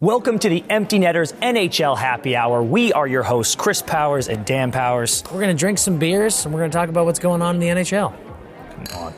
Welcome to the Empty Netters NHL Happy Hour. We are your hosts, Chris Powers and Dan Powers. We're going to drink some beers, and we're going to talk about what's going on in the NHL. Come on.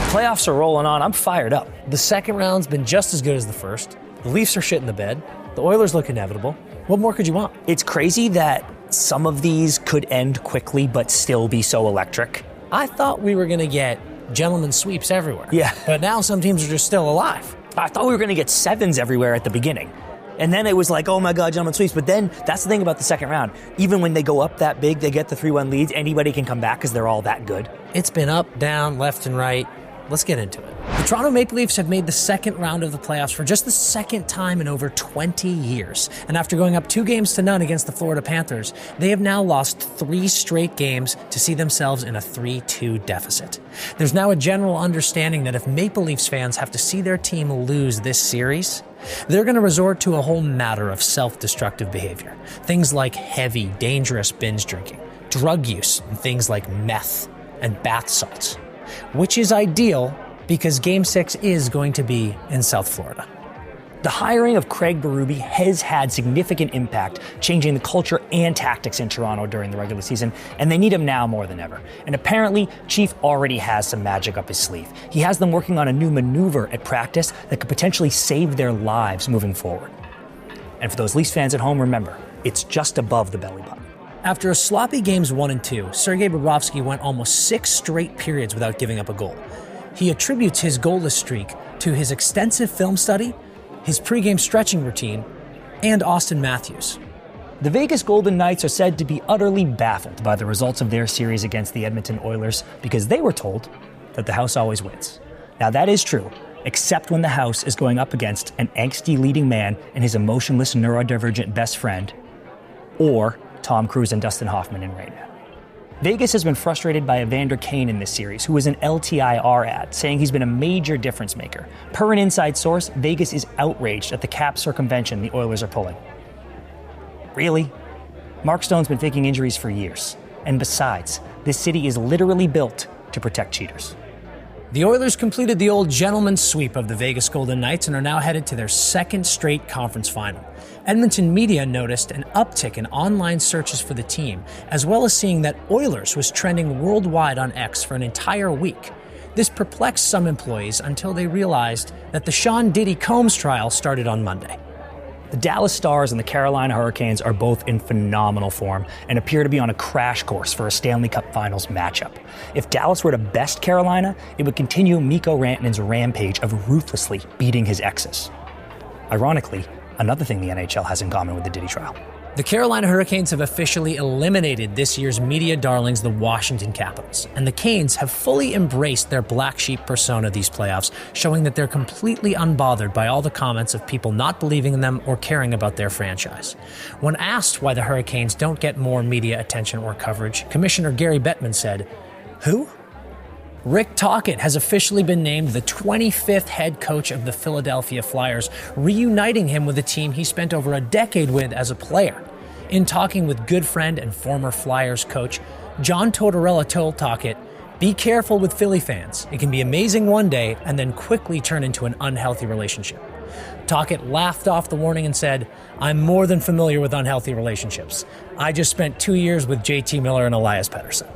Playoffs are rolling on. I'm fired up. The second round's been just as good as the first. The Leafs are shit in the bed. The Oilers look inevitable. What more could you want? It's crazy that some of these could end quickly but still be so electric. I thought we were going to get gentlemen sweeps everywhere. Yeah. But now some teams are just still alive. I thought we were going to get sevens everywhere at the beginning. And then it was like, oh my God, gentlemen sweeps. But then that's the thing about the second round. Even when they go up that big, they get the 3-1 leads, anybody can come back because they're all that good. It's been up, down, left, and right. Let's get into it. The Toronto Maple Leafs have made the second round of the playoffs for just the second time in over 20 years. And after going up 2-0 against the Florida Panthers, they have now lost 3 straight games to see themselves in a 3-2 deficit. There's now a general understanding that if Maple Leafs fans have to see their team lose this series, they're going to resort to a whole matter of self-destructive behavior. Things like heavy, dangerous binge drinking, drug use, and things like meth and bath salts. Which is ideal because Game 6 is going to be in South Florida. The hiring of Craig Berube has had significant impact, changing the culture and tactics in Toronto during the regular season, and they need him now more than ever. And apparently, Chief already has some magic up his sleeve. He has them working on a new maneuver at practice that could potentially save their lives moving forward. And for those Leafs fans at home, remember, it's just above the belly button. After a sloppy games 1 and 2, Sergei Bobrovsky went almost 6 straight periods without giving up a goal. He attributes his goalless streak to his extensive film study, his pregame stretching routine, and Austin Matthews. The Vegas Golden Knights are said to be utterly baffled by the results of their series against the Edmonton Oilers because they were told that the house always wins. Now that is true, except when the house is going up against an angsty leading man and his emotionless neurodivergent best friend, or Tom Cruise and Dustin Hoffman in Rain Man. Vegas has been frustrated by Evander Kane in this series, who is an LTIR ad, saying he's been a major difference maker. Per an inside source, Vegas is outraged at the cap circumvention the Oilers are pulling. Really? Mark Stone's been faking injuries for years. And besides, this city is literally built to protect cheaters. The Oilers completed the old gentleman's sweep of the Vegas Golden Knights and are now headed to their second straight conference final. Edmonton media noticed an uptick in online searches for the team, as well as seeing that Oilers was trending worldwide on X for an entire week. This perplexed some employees until they realized that the Sean Diddy Combs trial started on Monday. The Dallas Stars and the Carolina Hurricanes are both in phenomenal form and appear to be on a crash course for a Stanley Cup Finals matchup. If Dallas were to best Carolina, it would continue Mikko Rantanen's rampage of ruthlessly beating his exes. Ironically, another thing the NHL has in common with the Diddy trial. The Carolina Hurricanes have officially eliminated this year's media darlings, the Washington Capitals, and the Canes have fully embraced their black sheep persona these playoffs, showing that they're completely unbothered by all the comments of people not believing in them or caring about their franchise. When asked why the Hurricanes don't get more media attention or coverage, Commissioner Gary Bettman said, "Who?" Rick Tocchet has officially been named the 25th head coach of the Philadelphia Flyers, reuniting him with a team he spent over a decade with as a player. In talking with good friend and former Flyers coach, John Tortorella told Tocchet, "Be careful with Philly fans. It can be amazing one day and then quickly turn into an unhealthy relationship." Tocchet laughed off the warning and said, "I'm more than familiar with unhealthy relationships. I just spent 2 years with JT Miller and Elias Pettersson."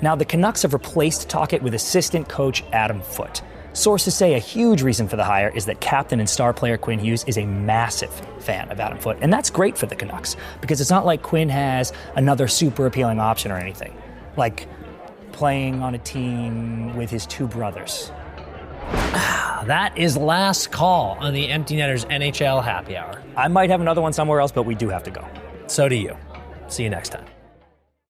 Now, the Canucks have replaced Tocchet with assistant coach Adam Foote. Sources say a huge reason for the hire is that captain and star player Quinn Hughes is a massive fan of Adam Foote, and that's great for the Canucks, because it's not like Quinn has another super appealing option or anything, like playing on a team with his 2 brothers. That is last call on the Empty Netters NHL Happy Hour. I might have another one somewhere else, but we do have to go. So do you. See you next time.